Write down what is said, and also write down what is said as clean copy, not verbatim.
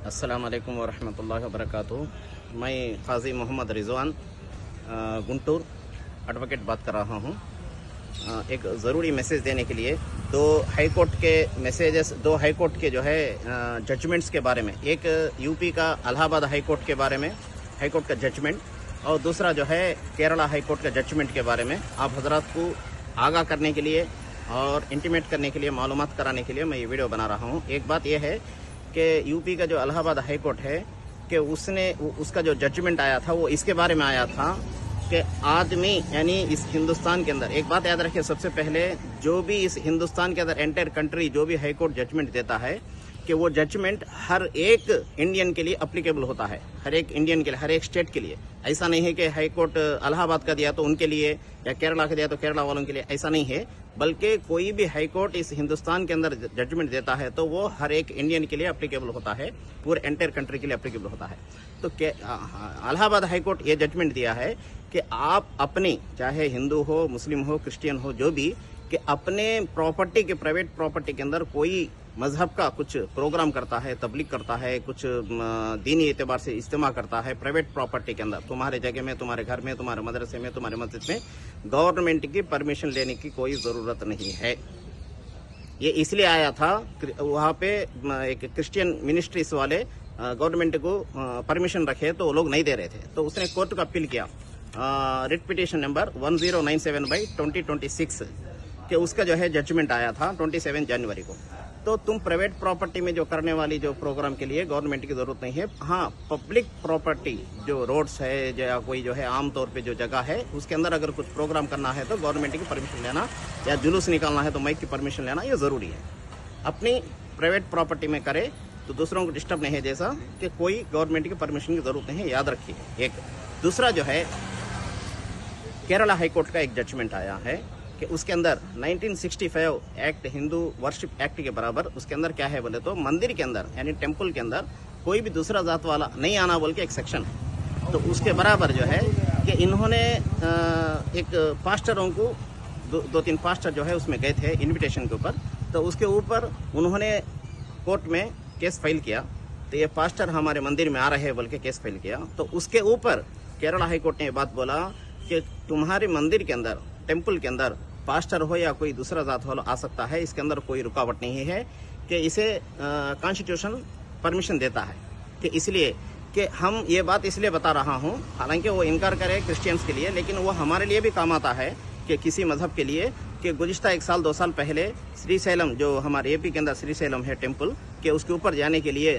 अस्सलाम वालेकुम वरहमतुल्लाहि वबरकातुहू। मैं क़ाज़ी मोहम्मद रिज़वान गुंटूर एडवोकेट बात कर रहा हूँ। एक ज़रूरी मैसेज देने के लिए दो हाई कोर्ट के जो है जजमेंट्स के बारे में, एक यूपी का इलाहाबाद हाई कोर्ट के बारे में हाई कोर्ट का जजमेंट, और दूसरा जो है केरला हाई कोर्ट का जजमेंट के बारे में आप हजरात को आगाह करने के लिए और इंटीमेट करने के लिए, मालूमात कराने के लिए मैं ये वीडियो बना रहा हूँ। एक बात यह है कि यूपी का जो इलाहाबाद हाई कोर्ट है कि उसका जो जजमेंट आया था वो इसके बारे में आया था कि आदमी यानी इस हिंदुस्तान के अंदर, एक बात याद रखिए सबसे पहले, जो भी इस हिंदुस्तान के अंदर एंटायर कंट्री जो भी हाई कोर्ट जजमेंट देता है कि वो जजमेंट हर एक इंडियन के लिए अप्लीकेबल होता है, हर एक इंडियन के लिए, हर एक स्टेट के लिए। ऐसा नहीं है कि हाई कोर्ट इलाहाबाद का दिया तो उनके लिए या केरला का दिया तो केरला वालों के लिए, ऐसा नहीं है। बल्कि कोई भी हाई कोर्ट इस हिंदुस्तान के अंदर जजमेंट देता है तो वो हर एक इंडियन के लिए अप्लीकेबल होता है, पूरे एंटायर कंट्री के लिए अप्लीकेबल होता है। तो इलाहाबाद हाई कोर्ट ये जजमेंट दिया है कि आप अपने, चाहे हिंदू हो, मुस्लिम हो, क्रिश्चियन हो, जो भी, कि अपने प्रॉपर्टी के, प्राइवेट प्रॉपर्टी के अंदर कोई मजहब का कुछ प्रोग्राम करता है, तबलीग करता है, कुछ दीनी एतबार से इज्तिमा करता है प्राइवेट प्रॉपर्टी के अंदर, तुम्हारे जगह में, तुम्हारे घर में, तुम्हारे मदरसे में, तुम्हारे मस्जिद में, गवर्नमेंट की परमिशन लेने की कोई ज़रूरत नहीं है। ये इसलिए आया था, वहाँ पे एक क्रिश्चियन मिनिस्ट्रीज वाले गवर्नमेंट को परमिशन रखे तो वो लोग नहीं दे रहे थे, तो उसने कोर्ट को अपील किया, रिट पिटीशन नंबर 1097/2026 कि उसका जो है जजमेंट आया था 27 जनवरी को। तो तुम प्राइवेट प्रॉपर्टी में जो करने वाली जो प्रोग्राम के लिए गवर्नमेंट की जरूरत नहीं है। हाँ, पब्लिक प्रॉपर्टी जो रोड्स है या कोई जो है आम तौर पे जो जगह है उसके अंदर अगर कुछ प्रोग्राम करना है तो गवर्नमेंट की परमिशन लेना, या जुलूस निकालना है तो माइक की परमिशन लेना, ये ज़रूरी है। अपनी प्राइवेट प्रॉपर्टी में करे तो दूसरों को डिस्टर्ब नहीं है, जैसा कि कोई गवर्नमेंट की परमिशन की जरूरत नहीं है, याद रखिए। एक दूसरा जो है केरला हाई कोर्ट का एक जजमेंट आया है कि उसके अंदर 1965 एक्ट, हिंदू वर्शिप एक्ट के बराबर, उसके अंदर क्या है बोले तो मंदिर के अंदर यानी टेम्पल के अंदर कोई भी दूसरा जात वाला नहीं आना बोल के एक सेक्शन है। तो उसके बराबर जो है कि इन्होंने एक पास्टरों को, दो तीन पास्टर जो है उसमें गए थे इनविटेशन के ऊपर, तो उसके ऊपर उन्होंने कोर्ट में केस फाइल किया। तो ये पास्टर हमारे मंदिर में आ रहे हैं बोल के केस फाइल किया। तो उसके ऊपर केरला हाई कोर्ट ने ये बात बोला कि तुम्हारे मंदिर के अंदर, टेम्पल के अंदर पास्टर हो या कोई दूसरा जात वाला आ सकता है, इसके अंदर कोई रुकावट नहीं है, कि इसे कॉन्स्टिट्यूशन परमिशन देता है। कि इसलिए कि हम ये बात इसलिए बता रहा हूँ, हालांकि वो इनकार करे क्रिश्चियंस के लिए, लेकिन वो हमारे लिए भी काम आता है कि किसी मजहब के लिए, कि गुज़िश्ता 1 साल 2 साल पहले श्रीशैलम, जो हमारे एपी के अंदर श्रीशैलम है टेम्पल, के उसके ऊपर जाने के लिए